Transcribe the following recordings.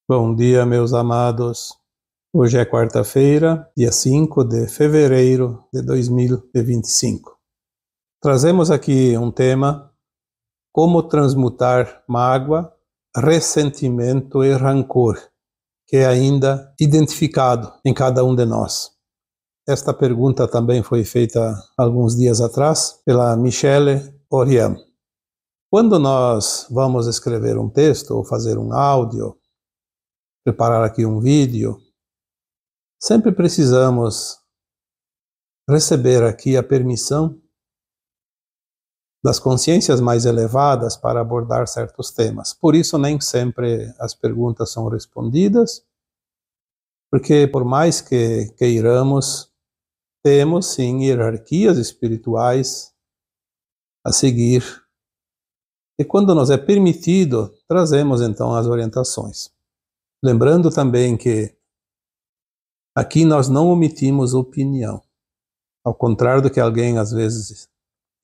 Bom dia, meus amados. Hoje é quarta-feira, dia 5 de fevereiro de 2025. Trazemos aqui um tema: como transmutar mágoa, ressentimento e rancor, que é ainda identificado em cada um de nós. Esta pergunta também foi feita alguns dias atrás pela Michele Oriam. Quando nós vamos escrever um texto ou fazer um áudio, preparar aqui um vídeo, sempre precisamos receber aqui a permissão das consciências mais elevadas para abordar certos temas. Por isso, nem sempre as perguntas são respondidas, porque por mais que queiramos, temos sim hierarquias espirituais a seguir. E quando nos é permitido, trazemos então as orientações. Lembrando também que aqui nós não omitimos opinião. Ao contrário do que alguém às vezes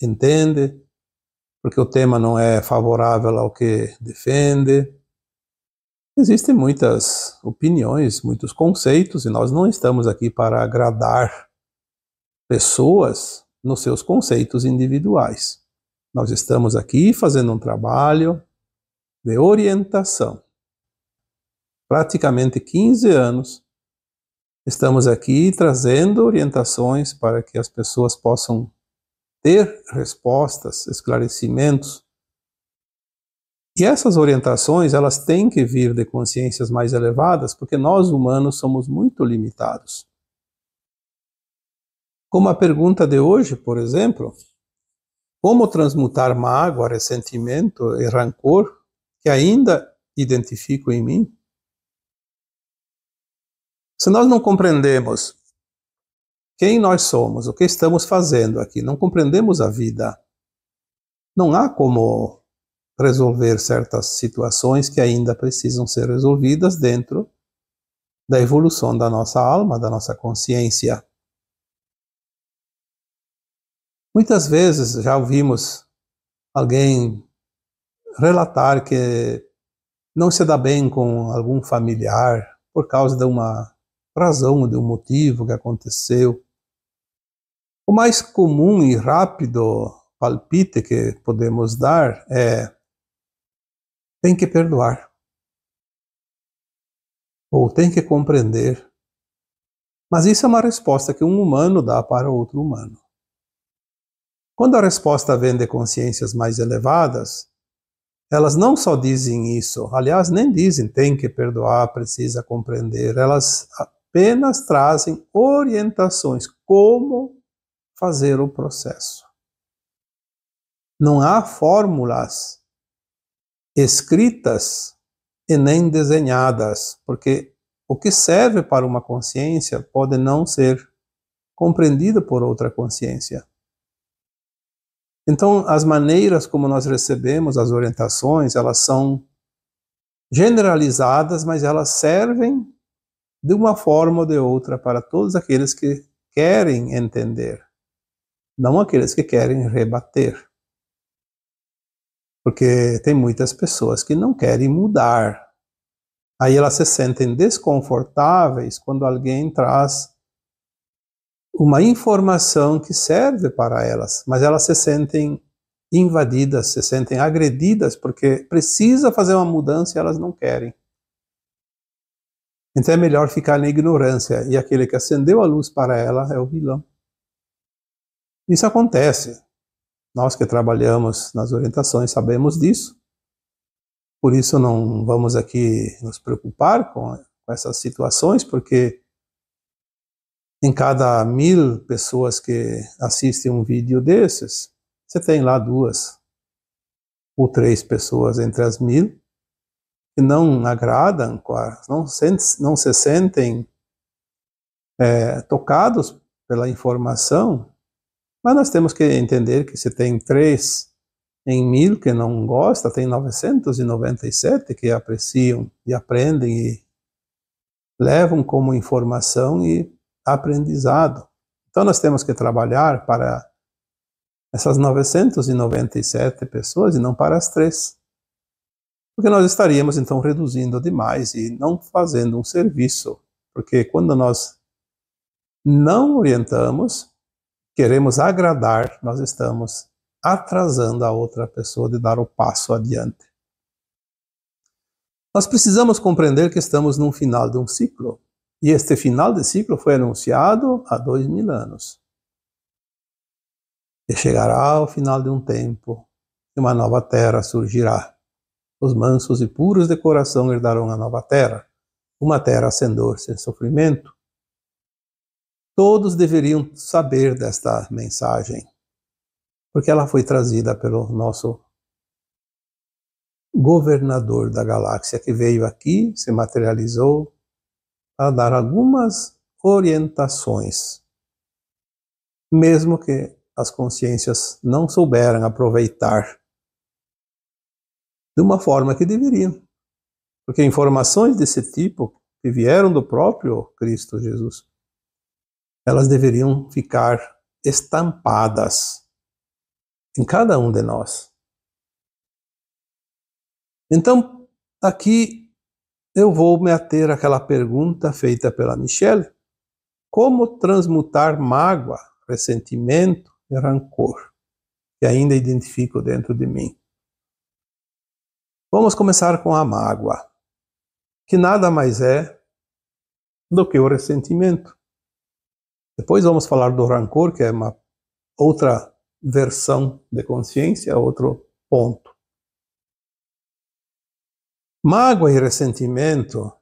entende, porque o tema não é favorável ao que defende. Existem muitas opiniões, muitos conceitos, e nós não estamos aqui para agradar pessoas nos seus conceitos individuais. Nós estamos aqui fazendo um trabalho de orientação. Praticamente 15 anos estamos aqui trazendo orientações para que as pessoas possam ter respostas, esclarecimentos. E essas orientações, elas têm que vir de consciências mais elevadas, porque nós humanos somos muito limitados. Como a pergunta de hoje, por exemplo, como transmutar mágoa, ressentimento e rancor que ainda identifico em mim? Se nós não compreendemos quem nós somos, o que estamos fazendo aqui, não compreendemos a vida, não há como resolver certas situações que ainda precisam ser resolvidas dentro da evolução da nossa alma, da nossa consciência. Muitas vezes já ouvimos alguém relatar que não se dá bem com algum familiar por causa de uma razão, de um motivo que aconteceu. O mais comum e rápido palpite que podemos dar é: tem que perdoar, ou tem que compreender. Mas isso é uma resposta que um humano dá para outro humano. Quando a resposta vem de consciências mais elevadas, elas não só dizem isso, aliás, nem dizem tem que perdoar, precisa compreender, elas apenas trazem orientações como fazer o processo. Não há fórmulas escritas e nem desenhadas, porque o que serve para uma consciência pode não ser compreendido por outra consciência. Então, as maneiras como nós recebemos as orientações, elas são generalizadas, mas elas servem de uma forma ou de outra para todos aqueles que querem entender, não aqueles que querem rebater. Porque tem muitas pessoas que não querem mudar. Aí elas se sentem desconfortáveis quando alguém traz uma informação que serve para elas, mas elas se sentem invadidas, se sentem agredidas porque precisa fazer uma mudança e elas não querem. Então é melhor ficar na ignorância, e aquele que acendeu a luz para ela é o vilão. Isso acontece. Nós que trabalhamos nas orientações sabemos disso. Por isso não vamos aqui nos preocupar com essas situações, porque em cada 1000 pessoas que assistem um vídeo desses, você tem lá 2 ou 3 pessoas entre as 1000 que não agradam, não se sentem tocados pela informação, mas nós temos que entender que se tem 3 em 1000 que não gostam, tem 997 que apreciam e aprendem e levam como informação e aprendizado. Então nós temos que trabalhar para essas 997 pessoas e não para as 3. Porque nós estaríamos então reduzindo demais e não fazendo um serviço. Porque quando nós não orientamos, queremos agradar, nós estamos atrasando a outra pessoa de dar o passo adiante. Nós precisamos compreender que estamos no final de um ciclo. E este final de ciclo foi anunciado há 2000 anos. E chegará ao final de um tempo, e uma nova terra surgirá. Os mansos e puros de coração herdarão a nova terra, uma terra sem dor, sem sofrimento. Todos deveriam saber desta mensagem, porque ela foi trazida pelo nosso governador da galáxia, que veio aqui, se materializou, para dar algumas orientações, mesmo que as consciências não souberam aproveitar de uma forma que deveriam, porque informações desse tipo, que vieram do próprio Cristo Jesus, elas deveriam ficar estampadas em cada um de nós. Então, aqui eu vou me ater àquela pergunta feita pela Michelle: como transmutar mágoa, ressentimento e rancor que ainda identifico dentro de mim? Vamos começar com a mágoa, que nada mais é do que o ressentimento. Depois vamos falar do rancor, que é uma outra versão de consciência, outro ponto. Mágoa e ressentimento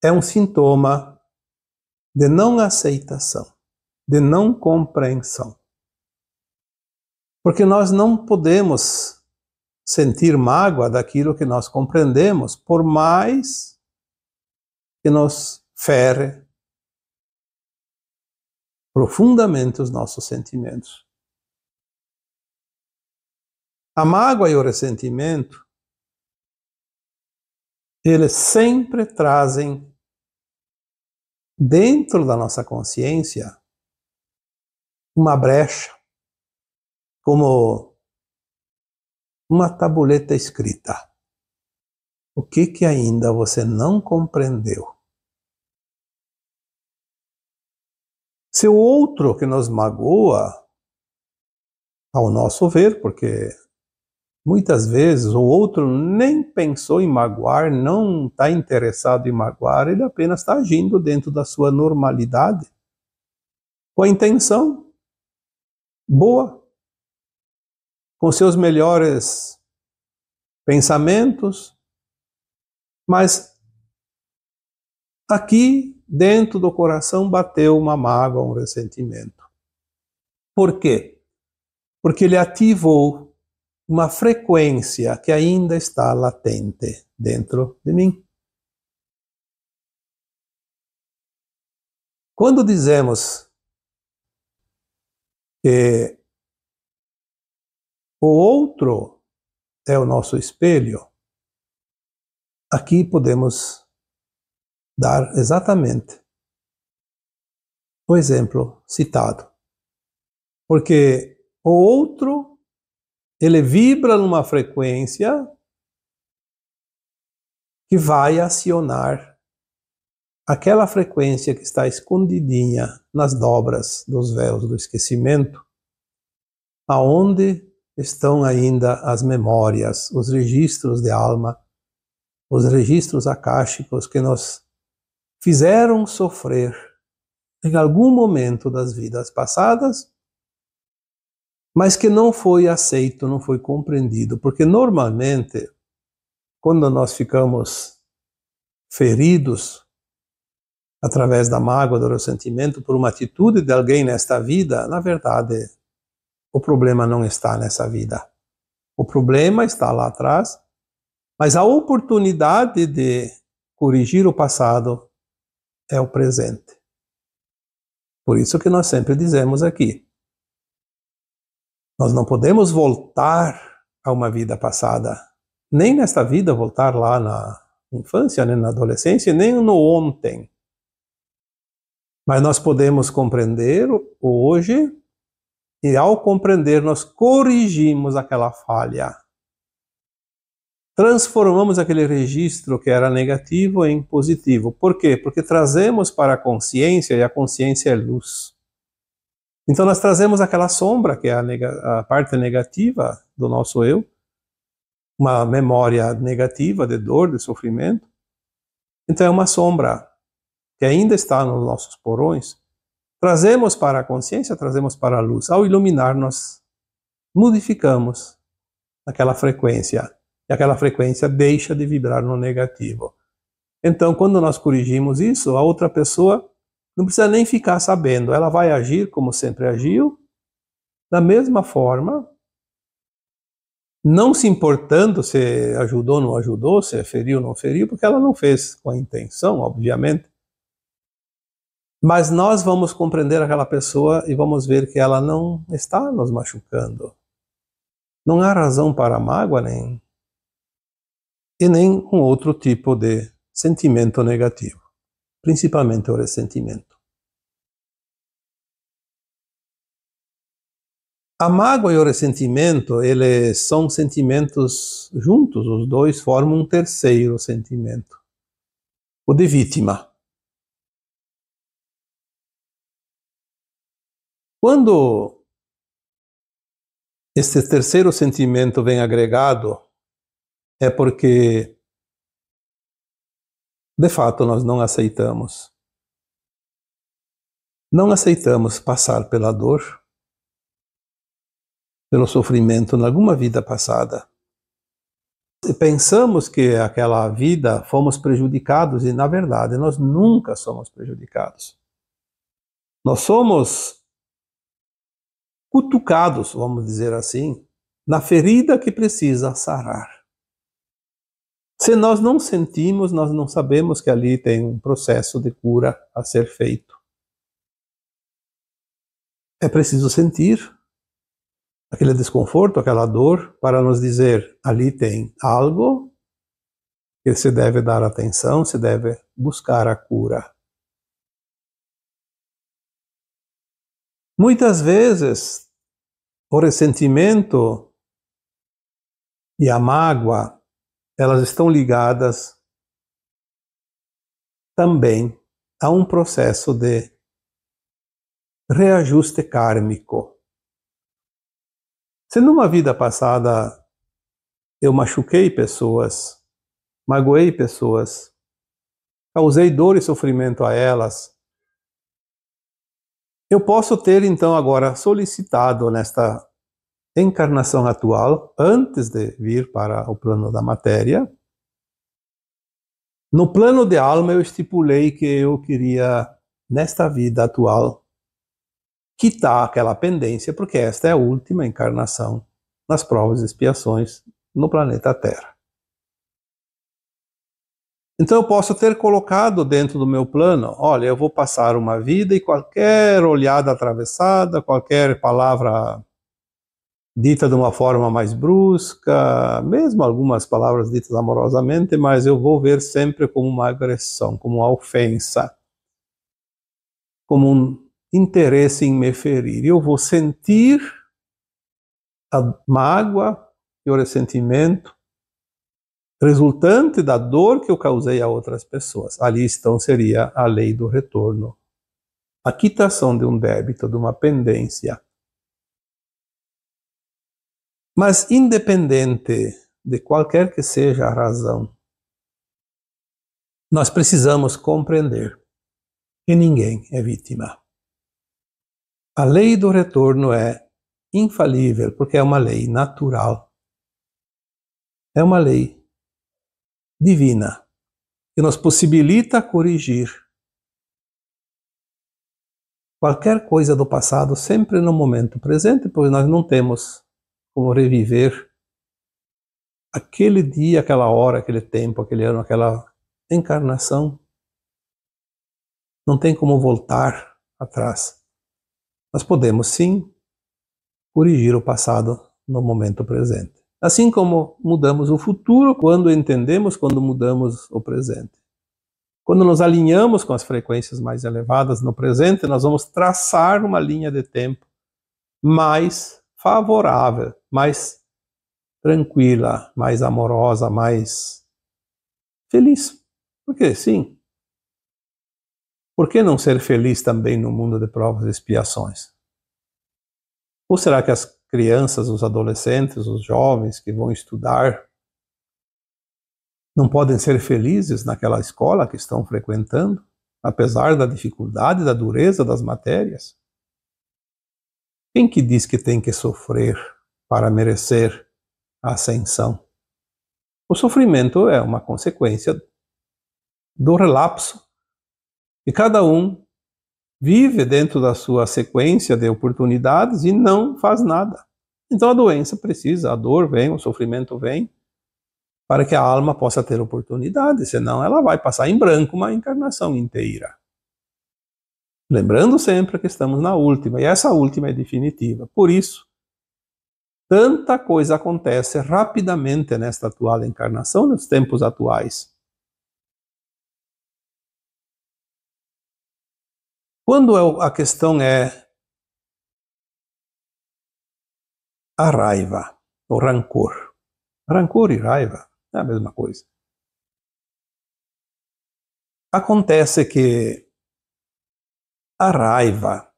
é um sintoma de não aceitação, de não compreensão. Porque nós não podemos sentir mágoa daquilo que nós compreendemos, por mais que nos fere profundamente os nossos sentimentos. A mágoa e o ressentimento, eles sempre trazem dentro da nossa consciência uma brecha, como uma tabuleta escrita. O que ainda você não compreendeu? Se o outro que nos magoa, ao nosso ver, porque muitas vezes o outro nem pensou em magoar, não está interessado em magoar, ele apenas está agindo dentro da sua normalidade, com a intenção boa, com seus melhores pensamentos, mas aqui dentro do coração bateu uma mágoa, um ressentimento. Por quê? Porque ele ativou uma frequência que ainda está latente dentro de mim. Quando dizemos que o outro é o nosso espelho, aqui podemos dar exatamente o exemplo citado. Porque o outro, ele vibra numa frequência que vai acionar aquela frequência que está escondidinha nas dobras dos véus do esquecimento, aonde estão ainda as memórias, os registros de alma, os registros akáshicos que nos fizeram sofrer em algum momento das vidas passadas, mas que não foi aceito, não foi compreendido, porque normalmente, quando nós ficamos feridos através da mágoa, do ressentimento, por uma atitude de alguém nesta vida, na verdade, o problema não está nessa vida. O problema está lá atrás, mas a oportunidade de corrigir o passado é o presente. Por isso que nós sempre dizemos aqui, nós não podemos voltar a uma vida passada, nem nesta vida voltar lá na infância, nem na adolescência, nem no ontem. Mas nós podemos compreender o hoje, e ao compreender nós corrigimos aquela falha, transformamos aquele registro que era negativo em positivo. Por quê? Porque trazemos para a consciência, e a consciência é luz. Então nós trazemos aquela sombra, que é a parte negativa do nosso eu, uma memória negativa de dor, de sofrimento. Então é uma sombra que ainda está nos nossos porões. Trazemos para a consciência, trazemos para a luz. Ao iluminar, nós modificamos aquela frequência. E aquela frequência deixa de vibrar no negativo. Então, quando nós corrigimos isso, a outra pessoa não precisa nem ficar sabendo. Ela vai agir como sempre agiu, da mesma forma, não se importando se ajudou ou não ajudou, se feriu ou não feriu, porque ela não fez com a intenção, obviamente. Mas nós vamos compreender aquela pessoa e vamos ver que ela não está nos machucando. Não há razão para a mágoa, nem um outro tipo de sentimento negativo, principalmente o ressentimento. A mágoa e o ressentimento, eles são sentimentos juntos, os dois formam um terceiro sentimento, o de vítima. Quando este terceiro sentimento vem agregado, é porque, de fato, nós não aceitamos. Não aceitamos passar pela dor, pelo sofrimento em alguma vida passada. E pensamos que aquela vida fomos prejudicados e, na verdade, nós nunca somos prejudicados. Nós somos cutucados, vamos dizer assim, na ferida que precisa sarar. Se nós não sentimos, nós não sabemos que ali tem um processo de cura a ser feito. É preciso sentir aquele desconforto, aquela dor, para nos dizer, ali tem algo que se deve dar atenção, se deve buscar a cura. Muitas vezes, o ressentimento e a mágoa, elas estão ligadas também a um processo de reajuste kármico. Se numa vida passada eu machuquei pessoas, magoei pessoas, causei dor e sofrimento a elas, eu posso ter então agora solicitado nesta encarnação atual, antes de vir para o plano da matéria, no plano de alma eu estipulei que eu queria, nesta vida atual, quitar aquela pendência, porque esta é a última encarnação nas provas e expiações no planeta Terra. Então eu posso ter colocado dentro do meu plano, olha, eu vou passar uma vida e qualquer olhada atravessada, qualquer palavra dita de uma forma mais brusca, mesmo algumas palavras ditas amorosamente, mas eu vou ver sempre como uma agressão, como uma ofensa, como um interesse em me ferir. Eu vou sentir a mágoa e o ressentimento resultante da dor que eu causei a outras pessoas. Ali então seria a lei do retorno, a quitação de um débito, de uma pendência. Mas independente de qualquer que seja a razão, nós precisamos compreender que ninguém é vítima. A lei do retorno é infalível, porque é uma lei natural. É uma lei divina, que nos possibilita corrigir qualquer coisa do passado, sempre no momento presente, pois nós não temos como reviver aquele dia, aquela hora, aquele tempo, aquele ano, aquela encarnação. Não tem como voltar atrás. Nós podemos sim corrigir o passado no momento presente. Assim como mudamos o futuro quando entendemos, quando mudamos o presente. Quando nos alinhamos com as frequências mais elevadas no presente, nós vamos traçar uma linha de tempo mais favorável, mais tranquila, mais amorosa, mais feliz. Porque sim. Por que não ser feliz também no mundo de provas e expiações? Ou será que as crianças, os adolescentes, os jovens que vão estudar não podem ser felizes naquela escola que estão frequentando, apesar da dificuldade, da dureza das matérias? Quem que diz que tem que sofrer para merecer a ascensão? O sofrimento é uma consequência do relapso. E cada um vive dentro da sua sequência de oportunidades e não faz nada. Então a doença precisa, a dor vem, o sofrimento vem, para que a alma possa ter oportunidade, senão ela vai passar em branco uma encarnação inteira. Lembrando sempre que estamos na última, e essa última é definitiva. Por isso, tanta coisa acontece rapidamente nesta atual encarnação, nos tempos atuais. Quando a questão é a raiva, o rancor. Rancor e raiva é a mesma coisa. Acontece que a raiva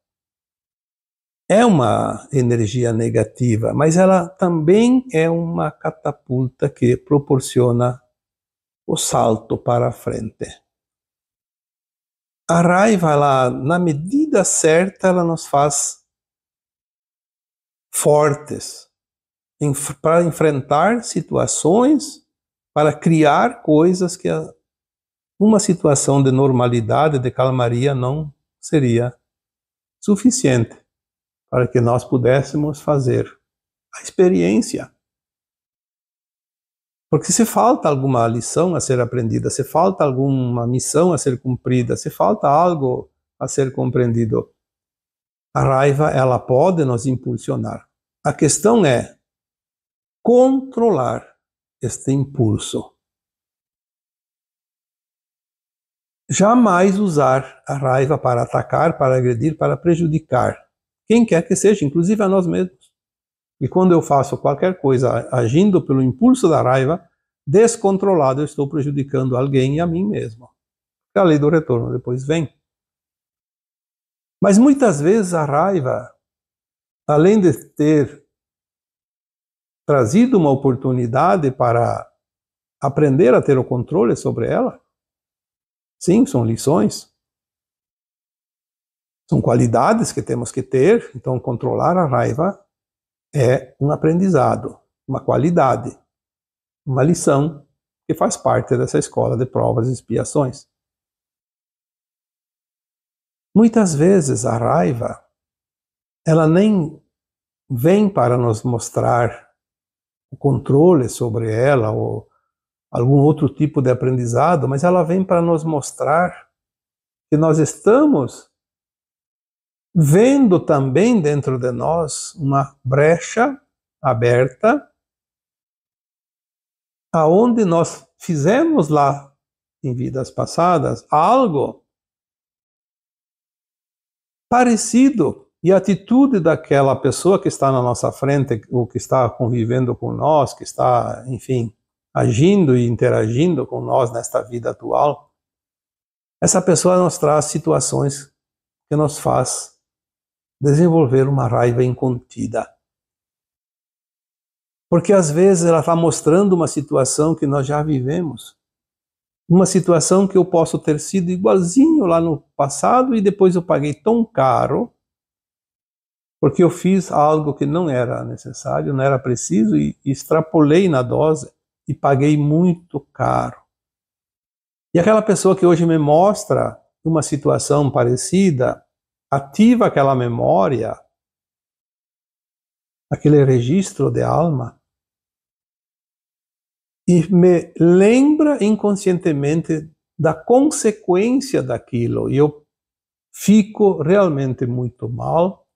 é uma energia negativa, mas ela também é uma catapulta que proporciona o salto para a frente. A raiva, ela, na medida certa, ela nos faz fortes para enfrentar situações, para criar coisas que uma situação de normalidade, de calmaria, não seria suficiente para que nós pudéssemos fazer a experiência. Porque se falta alguma lição a ser aprendida, se falta alguma missão a ser cumprida, se falta algo a ser compreendido, a raiva, ela pode nos impulsionar. A questão é controlar este impulso. Jamais usar a raiva para atacar, para agredir, para prejudicar quem quer que seja, inclusive a nós mesmos. E quando eu faço qualquer coisa agindo pelo impulso da raiva, descontrolado, eu estou prejudicando alguém e a mim mesmo. A lei do retorno depois vem. Mas muitas vezes a raiva, além de ter trazido uma oportunidade para aprender a ter o controle sobre ela, sim, são lições, são qualidades que temos que ter. Então controlar a raiva é um aprendizado, uma qualidade, uma lição que faz parte dessa escola de provas e expiações. Muitas vezes a raiva, ela nem vem para nos mostrar o controle sobre ela ou algum outro tipo de aprendizado, mas ela vem para nos mostrar que nós estamos vendo também dentro de nós uma brecha aberta, aonde nós fizemos lá em vidas passadas algo parecido, e a atitude daquela pessoa que está na nossa frente, ou que está convivendo com nós, que está, enfim, agindo e interagindo com nós nesta vida atual, essa pessoa nos traz situações que nos faz desenvolver uma raiva incontida. Porque às vezes ela está mostrando uma situação que nós já vivemos. Uma situação que eu posso ter sido igualzinho lá no passado e depois eu paguei tão caro porque eu fiz algo que não era necessário, não era preciso e extrapolei na dose e paguei muito caro. E aquela pessoa que hoje me mostra uma situação parecida, ativa aquela memória, aquele registro de alma, e me lembra inconscientemente da consequência daquilo. E eu fico realmente muito mal,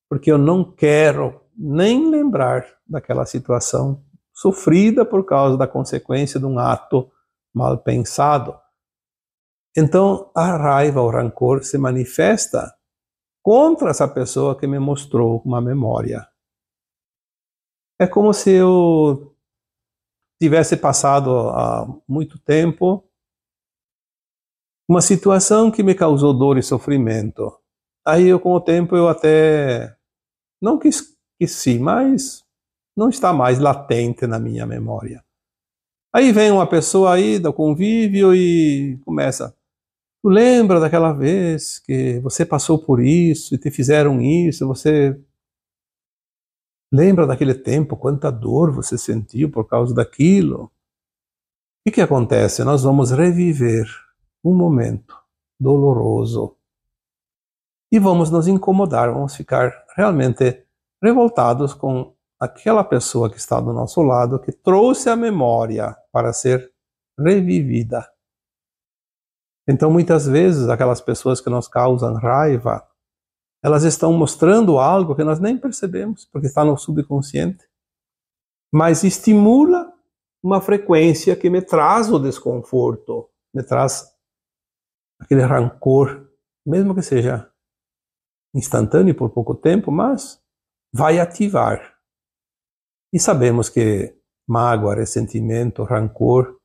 porque eu não quero nem lembrar daquela situação sofrida por causa da consequência de um ato mal pensado. Então, a raiva, o rancor se manifesta contra essa pessoa que me mostrou uma memória. É como se eu tivesse passado há muito tempo uma situação que me causou dor e sofrimento. Aí, com o tempo, eu até não que esqueci, mas não está mais latente na minha memória. Aí vem uma pessoa aí do convívio e começa: tu lembra daquela vez que você passou por isso e te fizeram isso? Você lembra daquele tempo, quanta dor você sentiu por causa daquilo? O que acontece? Nós vamos reviver um momento doloroso e vamos nos incomodar, vamos ficar realmente revoltados com aquela pessoa que está do nosso lado, que trouxe a memória para ser revivida. Então, muitas vezes, aquelas pessoas que nos causam raiva, elas estão mostrando algo que nós nem percebemos, porque está no subconsciente, mas estimula uma frequência que me traz o desconforto, me traz aquele rancor, mesmo que seja instantâneo por pouco tempo, mas vai ativar. E sabemos que mágoa, ressentimento, rancor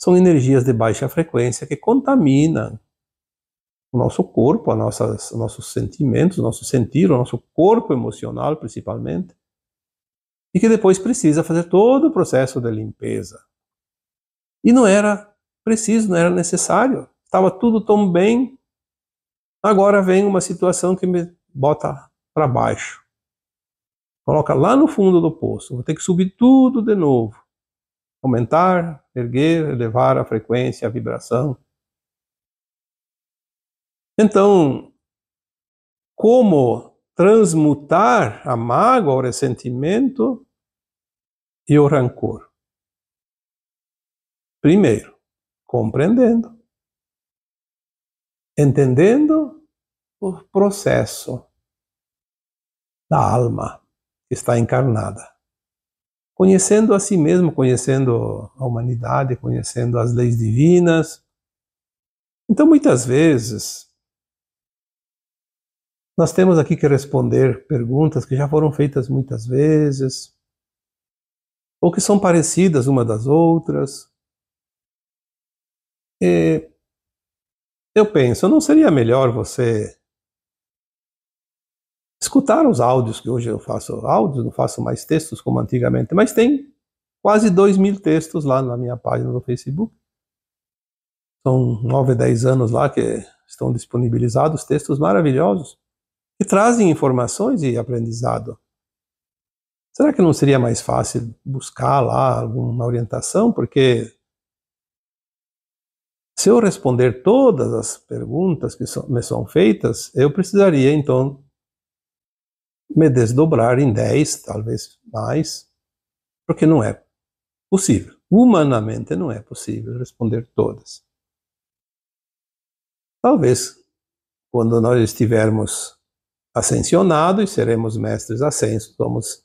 são energias de baixa frequência que contaminam o nosso corpo, nossos sentimentos, nosso sentir, o nosso corpo emocional principalmente, e que depois precisa fazer todo o processo de limpeza. E não era preciso, não era necessário, estava tudo tão bem, agora vem uma situação que me bota para baixo, coloca lá no fundo do poço, vou ter que subir tudo de novo, aumentar, erguer, elevar a frequência, a vibração. Então, como transmutar a mágoa, o ressentimento e o rancor? Primeiro, compreendendo, entendendo o processo da alma que está encarnada, conhecendo a si mesmo, conhecendo a humanidade, conhecendo as leis divinas. Então, muitas vezes, nós temos aqui que responder perguntas que já foram feitas muitas vezes, ou que são parecidas uma das outras. E eu penso, não seria melhor você escutar os áudios, que hoje eu faço áudios, não faço mais textos como antigamente, mas tem quase 2.000 textos lá na minha página do Facebook. São 9, 10 anos lá que estão disponibilizados, textos maravilhosos, que trazem informações e aprendizado. Será que não seria mais fácil buscar lá alguma orientação? Porque se eu responder todas as perguntas que me são feitas, eu precisaria, então, me desdobrar em 10, talvez mais, porque não é possível. Humanamente não é possível responder todas. Talvez, quando nós estivermos ascensionados, seremos mestres ascensos, vamos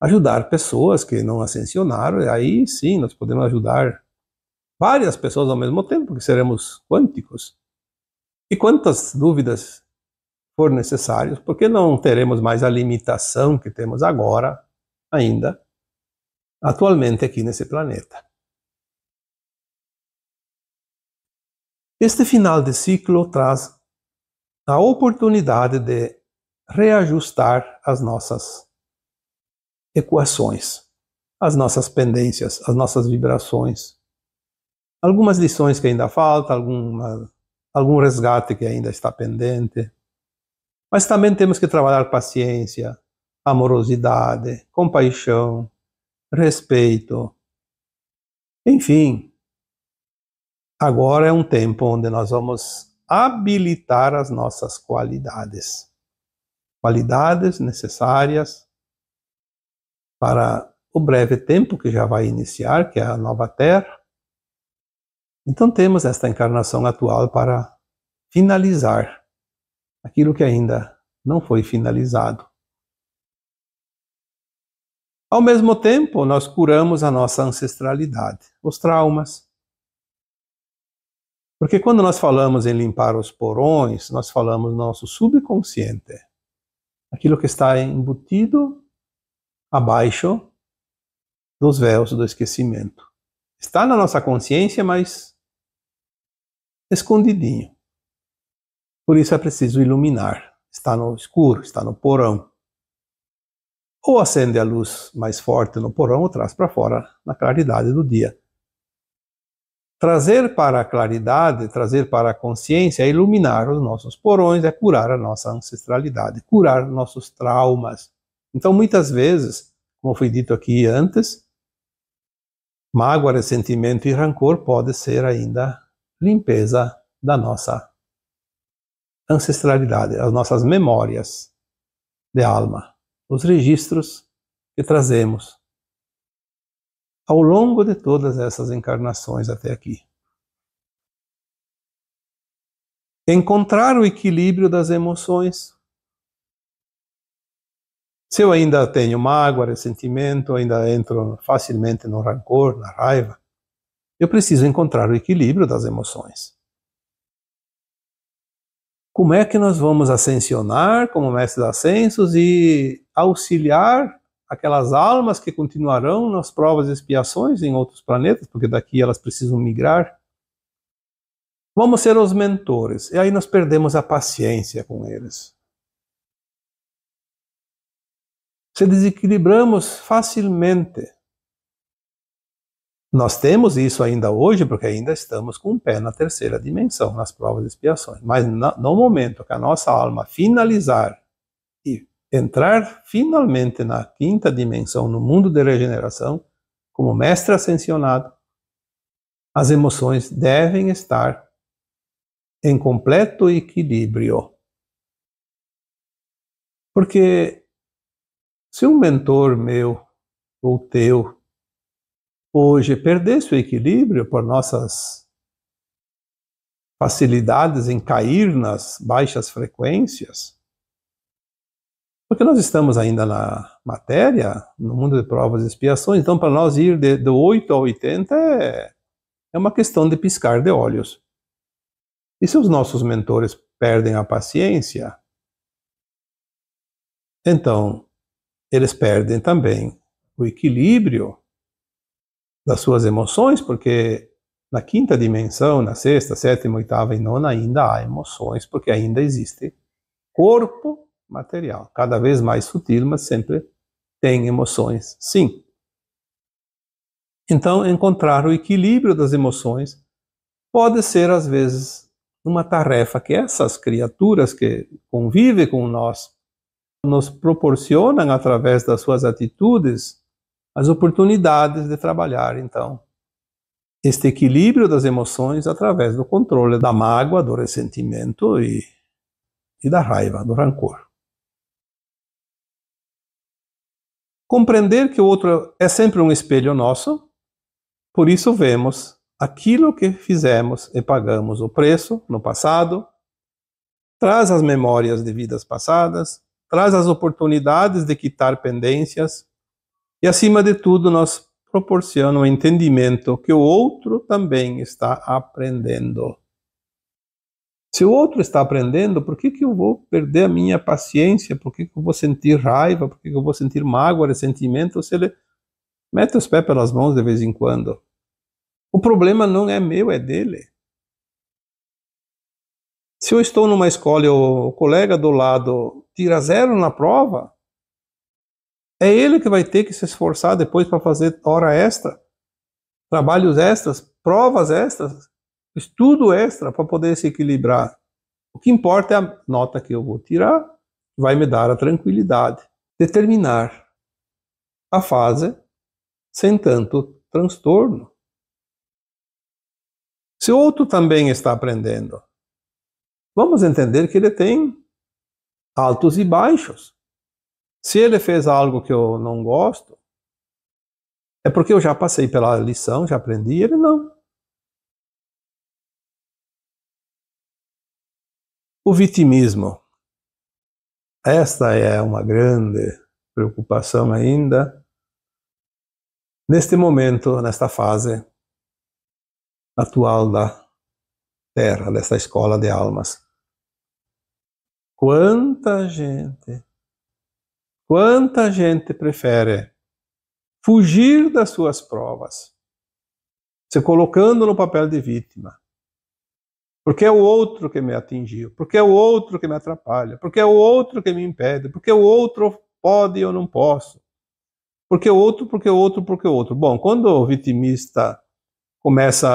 ajudar pessoas que não ascensionaram, e aí sim nós podemos ajudar várias pessoas ao mesmo tempo, que seremos quânticos. E quantas dúvidas for necessárias, porque não teremos mais a limitação que temos agora, ainda, atualmente aqui nesse planeta. Este final de ciclo traz a oportunidade de reajustar as nossas equações, as nossas pendências, as nossas vibrações. Algumas lições que ainda faltam, algum resgate que ainda está pendente. Mas também temos que trabalhar paciência, amorosidade, compaixão, respeito. Enfim, agora é um tempo onde nós vamos habilitar as nossas qualidades. Qualidades necessárias para o breve tempo que já vai iniciar, que é a nova Terra. Então temos esta encarnação atual para finalizar aquilo que ainda não foi finalizado. Ao mesmo tempo, nós curamos a nossa ancestralidade, os traumas. Porque quando nós falamos em limpar os porões, nós falamos no nosso subconsciente, aquilo que está embutido abaixo dos véus do esquecimento. Está na nossa consciência, mas escondidinho. Por isso é preciso iluminar. Está no escuro, está no porão. Ou acende a luz mais forte no porão ou traz para fora na claridade do dia. Trazer para a claridade, trazer para a consciência, é iluminar os nossos porões, é curar a nossa ancestralidade, curar nossos traumas. Então, muitas vezes, como foi dito aqui antes, mágoa, ressentimento e rancor pode ser ainda limpeza da nossa ancestralidade, as nossas memórias de alma, os registros que trazemos ao longo de todas essas encarnações até aqui. Encontrar o equilíbrio das emoções. Se eu ainda tenho mágoa, ressentimento, ainda entro facilmente no rancor, na raiva, eu preciso encontrar o equilíbrio das emoções. Como é que nós vamos ascensionar como mestres ascensos e auxiliar aquelas almas que continuarão nas provas e expiações em outros planetas, porque daqui elas precisam migrar? Vamos ser os mentores, e aí nós perdemos a paciência com eles. Se desequilibramos facilmente. Nós temos isso ainda hoje, porque ainda estamos com o pé na terceira dimensão, nas provas e expiações. Mas no momento que a nossa alma finalizar e entrar finalmente na quinta dimensão, no mundo de regeneração, como mestre ascensionado, as emoções devem estar em completo equilíbrio. Porque se um mentor meu ou teu hoje perdesse o equilíbrio por nossas facilidades em cair nas baixas frequências, porque nós estamos ainda na matéria, no mundo de provas e expiações, então para nós ir do 8 ao 80 é uma questão de piscar de olhos. E se os nossos mentores perdem a paciência, então eles perdem também o equilíbrio das suas emoções, porque na quinta dimensão, na sexta, sétima, oitava e nona ainda há emoções, porque ainda existe corpo material, cada vez mais sutil, mas sempre tem emoções, sim. Então, encontrar o equilíbrio das emoções pode ser, às vezes, uma tarefa que essas criaturas que convivem com nós nos proporcionam, através das suas atitudes, as oportunidades de trabalhar, então, este equilíbrio das emoções através do controle da mágoa, do ressentimento e da raiva, do rancor. Compreender que o outro é sempre um espelho nosso, por isso vemos aquilo que fizemos e pagamos o preço no passado, traz as memórias de vidas passadas, traz as oportunidades de quitar pendências e, acima de tudo, nos proporciona o entendimento que o outro também está aprendendo. Se o outro está aprendendo, por que eu vou perder a minha paciência? Por que eu vou sentir raiva? Por que eu vou sentir mágoa, ressentimento, se ele mete os pés pelas mãos de vez em quando? O problema não é meu, é dele. Se eu estou numa escola e o colega do lado tira 0 na prova, é ele que vai ter que se esforçar depois para fazer hora extra, trabalhos extras, provas extras, estudo extra para poder se equilibrar. O que importa é a nota que eu vou tirar, vai me dar a tranquilidade de terminar a fase sem tanto transtorno. Se o outro também está aprendendo, vamos entender que ele tem altos e baixos. Se ele fez algo que eu não gosto, é porque eu já passei pela lição, já aprendi, ele não. O vitimismo. Esta é uma grande preocupação ainda, neste momento, nesta fase atual da Terra, dessa escola de almas. Quanta gente Quanta gente prefere fugir das suas provas, se colocando no papel de vítima. Porque é o outro que me atingiu, porque é o outro que me atrapalha, porque é o outro que me impede, porque o outro pode e eu não posso. Porque o outro, porque o outro, porque o outro. Bom, quando o vitimista começa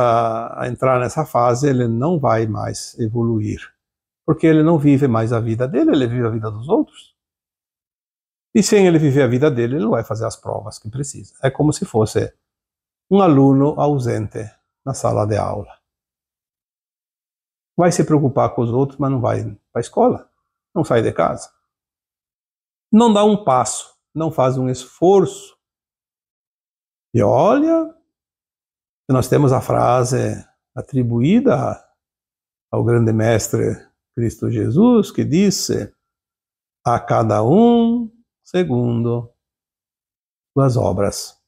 a entrar nessa fase, ele não vai mais evoluir. Porque ele não vive mais a vida dele, ele vive a vida dos outros. E sem ele viver a vida dele, ele não vai fazer as provas que precisa. É como se fosse um aluno ausente na sala de aula. Vai se preocupar com os outros, mas não vai para a escola, não sai de casa. Não dá um passo, não faz um esforço. E olha, nós temos a frase atribuída ao grande mestre Cristo Jesus, que disse: a cada um segundo suas obras,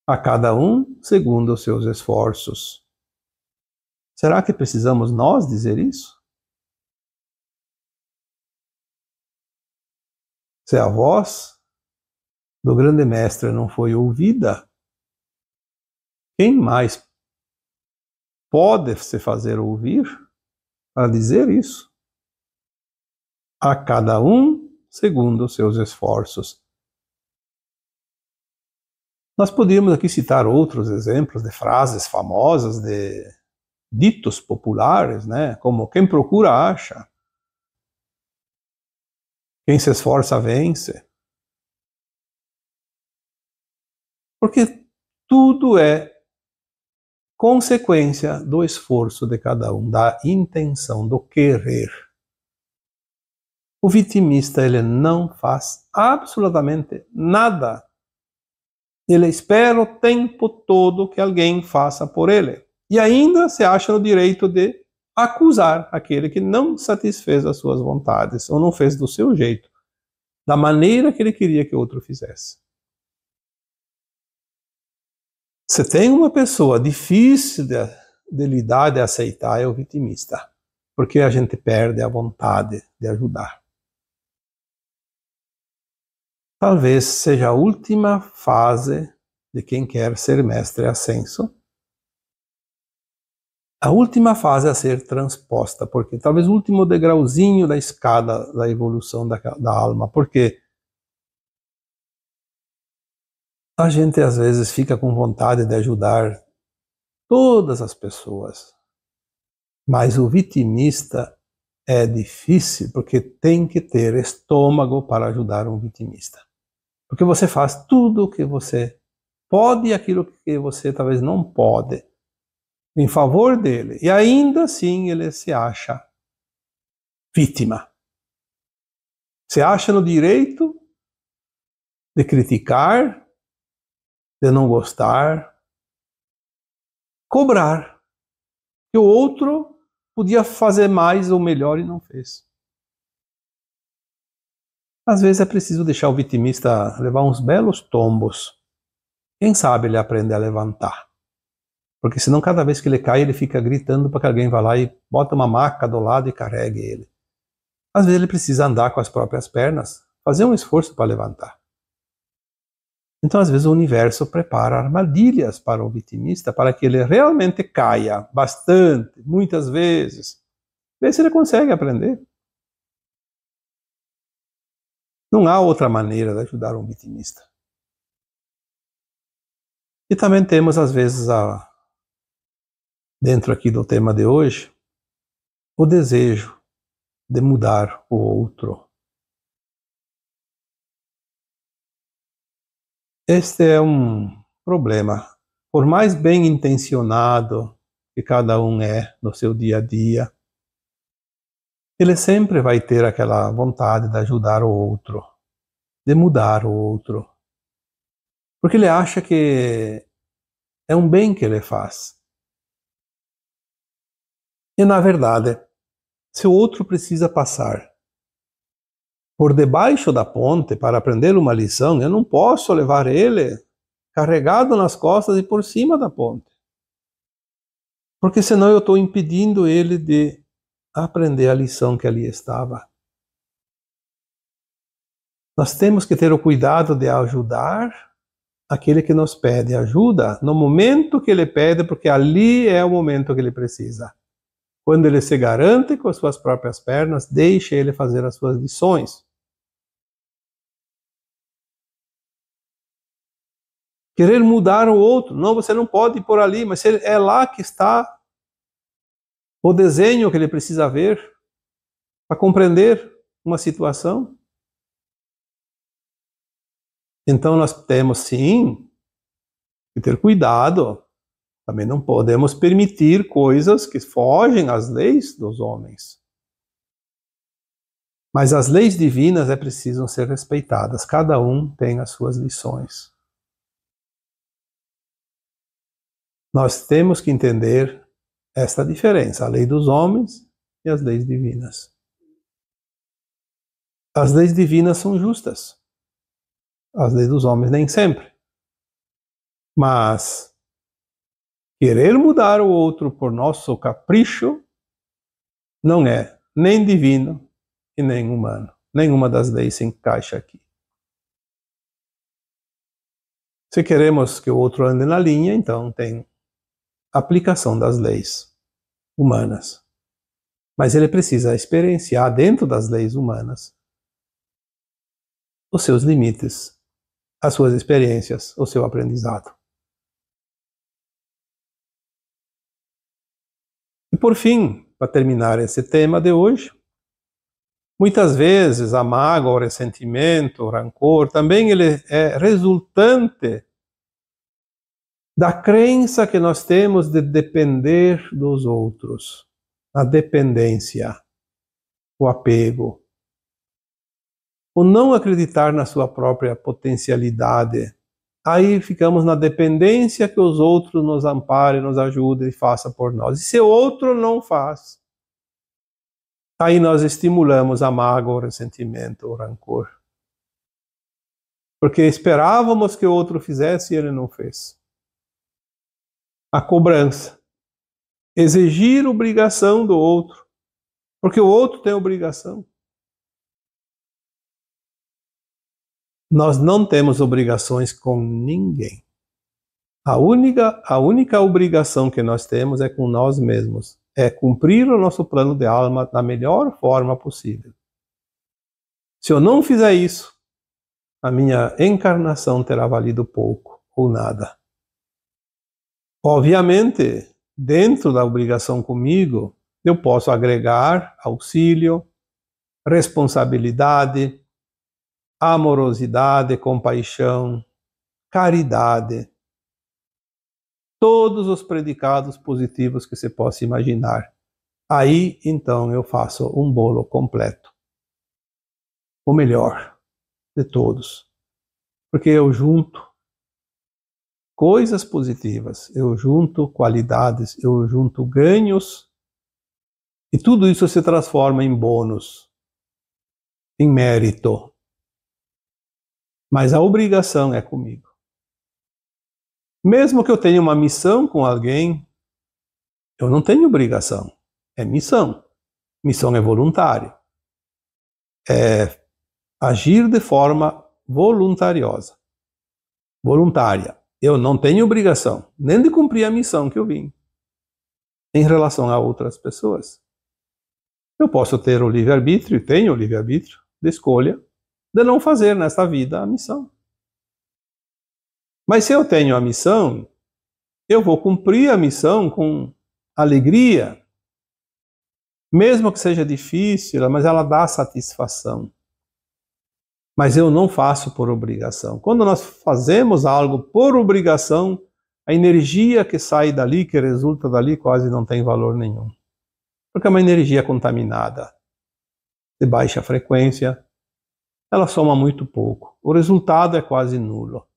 a cada um segundo os seus esforços. Será que precisamos nós dizer isso? Se a voz do grande mestre não foi ouvida, quem mais pode se fazer ouvir para dizer isso? A cada um segundo os seus esforços. Nós podíamos aqui citar outros exemplos de frases famosas, de ditos populares, né? Como quem procura acha, quem se esforça vence. Porque tudo é consequência do esforço de cada um, da intenção, do querer. O vitimista, ele não faz absolutamente nada. Ele espera o tempo todo que alguém faça por ele. E ainda se acha no direito de acusar aquele que não satisfez as suas vontades, ou não fez do seu jeito, da maneira que ele queria que o outro fizesse. Se tem uma pessoa difícil de lidar, de aceitar, é o vitimista. Porque a gente perde a vontade de ajudar. Talvez seja a última fase de quem quer ser mestre ascenso. A última fase a ser transposta, porque talvez o último degrauzinho da escada da evolução da alma, porque a gente às vezes fica com vontade de ajudar todas as pessoas, mas o vitimista é difícil, porque tem que ter estômago para ajudar um vitimista. Porque você faz tudo o que você pode e aquilo que você talvez não pode em favor dele. E ainda assim ele se acha vítima. Se acha no direito de criticar, de não gostar, cobrar que o outro podia fazer mais ou melhor e não fez. Às vezes é preciso deixar o vitimista levar uns belos tombos. Quem sabe ele aprende a levantar. Porque senão cada vez que ele cai, ele fica gritando para que alguém vá lá e bota uma maca do lado e carregue ele. Às vezes ele precisa andar com as próprias pernas, fazer um esforço para levantar. Então, às vezes, o universo prepara armadilhas para o vitimista, para que ele realmente caia bastante, muitas vezes. Vê se ele consegue aprender. Não há outra maneira de ajudar um vitimista. E também temos, às vezes, dentro aqui do tema de hoje, o desejo de mudar o outro. Este é um problema. Por mais bem intencionado que cada um é no seu dia a dia, ele sempre vai ter aquela vontade de ajudar o outro, de mudar o outro. Porque ele acha que é um bem que ele faz. E na verdade, se o outro precisa passar por debaixo da ponte para aprender uma lição, eu não posso levar ele carregado nas costas e por cima da ponte. Porque senão eu estou impedindo ele de aprender a lição que ali estava. Nós temos que ter o cuidado de ajudar aquele que nos pede ajuda no momento que ele pede, porque ali é o momento que ele precisa. Quando ele se garante com as suas próprias pernas, deixe ele fazer as suas lições. Querer mudar o outro. Não, você não pode ir por ali, mas é lá que está o desenho que ele precisa ver para compreender uma situação. Então nós temos sim que ter cuidado. Também não podemos permitir coisas que fogem às leis dos homens. Mas as leis divinas precisam ser respeitadas. Cada um tem as suas lições. Nós temos que entender esta diferença, a lei dos homens e as leis divinas. As leis divinas são justas. As leis dos homens nem sempre. Mas querer mudar o outro por nosso capricho não é nem divino e nem humano. Nenhuma das leis se encaixa aqui. Se queremos que o outro ande na linha, então tem aplicação das leis humanas. Mas ele precisa experienciar dentro das leis humanas os seus limites, as suas experiências, o seu aprendizado. E por fim, para terminar esse tema de hoje, muitas vezes a mágoa, o ressentimento, o rancor, também ele é resultante da crença que nós temos de depender dos outros. A dependência, o apego. O não acreditar na sua própria potencialidade. Aí ficamos na dependência que os outros nos amparem, nos ajudem e façam por nós. E se o outro não faz, aí nós estimulamos a mágoa, o ressentimento, o rancor. Porque esperávamos que o outro fizesse e ele não fez. A cobrança. Exigir obrigação do outro. Porque o outro tem obrigação. Nós não temos obrigações com ninguém. A única obrigação que nós temos é com nós mesmos. É cumprir o nosso plano de alma da melhor forma possível. Se eu não fizer isso, a minha encarnação terá valido pouco ou nada. Obviamente, dentro da obrigação comigo, eu posso agregar auxílio, responsabilidade, amorosidade, compaixão, caridade. Todos os predicados positivos que você possa imaginar. Aí, então, eu faço um bolo completo. O melhor de todos. Porque eu junto coisas positivas, eu junto qualidades, eu junto ganhos, e tudo isso se transforma em bônus, em mérito. Mas a obrigação é comigo. Mesmo que eu tenha uma missão com alguém, eu não tenho obrigação. É missão. Missão é voluntário. É agir de forma voluntariosa. Voluntária. Eu não tenho obrigação nem de cumprir a missão que eu vim em relação a outras pessoas. Eu posso ter o livre-arbítrio, e tenho o livre-arbítrio de escolha de não fazer nesta vida a missão. Mas se eu tenho a missão, eu vou cumprir a missão com alegria, mesmo que seja difícil, mas ela dá satisfação. Mas eu não faço por obrigação. Quando nós fazemos algo por obrigação, a energia que sai dali, que resulta dali, quase não tem valor nenhum. Porque é uma energia contaminada, de baixa frequência, ela soma muito pouco. O resultado é quase nulo.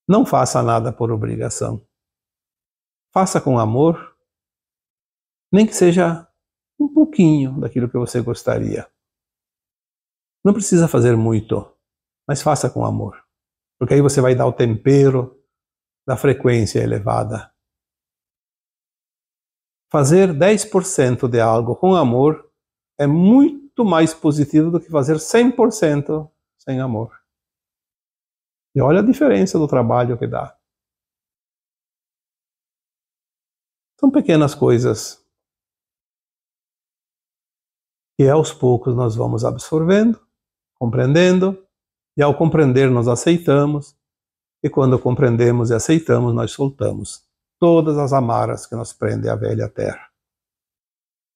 Não faça nada por obrigação. Faça com amor, nem que seja um pouquinho daquilo que você gostaria. Não precisa fazer muito, mas faça com amor. Porque aí você vai dar o tempero da frequência elevada. Fazer 10% de algo com amor é muito muito mais positivo do que fazer 100% sem amor. E olha a diferença do trabalho que dá. São pequenas coisas que aos poucos nós vamos absorvendo, compreendendo, e ao compreender nós aceitamos, e quando compreendemos e aceitamos, nós soltamos todas as amarras que nos prendem à velha terra.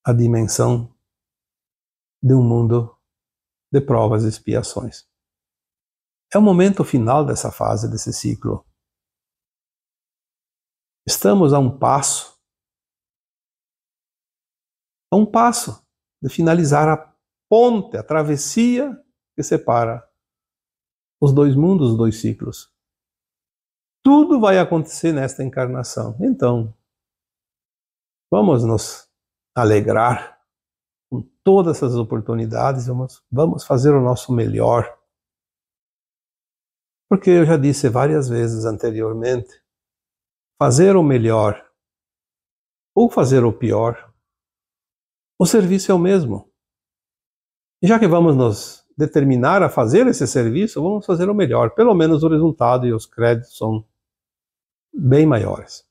A dimensão de um mundo de provas e expiações. É o momento final dessa fase, desse ciclo. Estamos a um passo de finalizar a ponte, a travessia que separa os dois mundos, os dois ciclos. Tudo vai acontecer nesta encarnação. Então, vamos nos alegrar com todas essas oportunidades, vamos fazer o nosso melhor. Porque eu já disse várias vezes anteriormente, fazer o melhor ou fazer o pior, o serviço é o mesmo. E já que vamos nos determinar a fazer esse serviço, vamos fazer o melhor. Pelo menos o resultado e os créditos são bem maiores.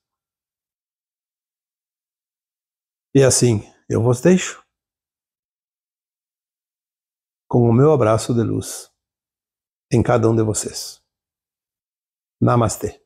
E assim, eu vos deixo com o meu abraço de luz em cada um de vocês. Namastê.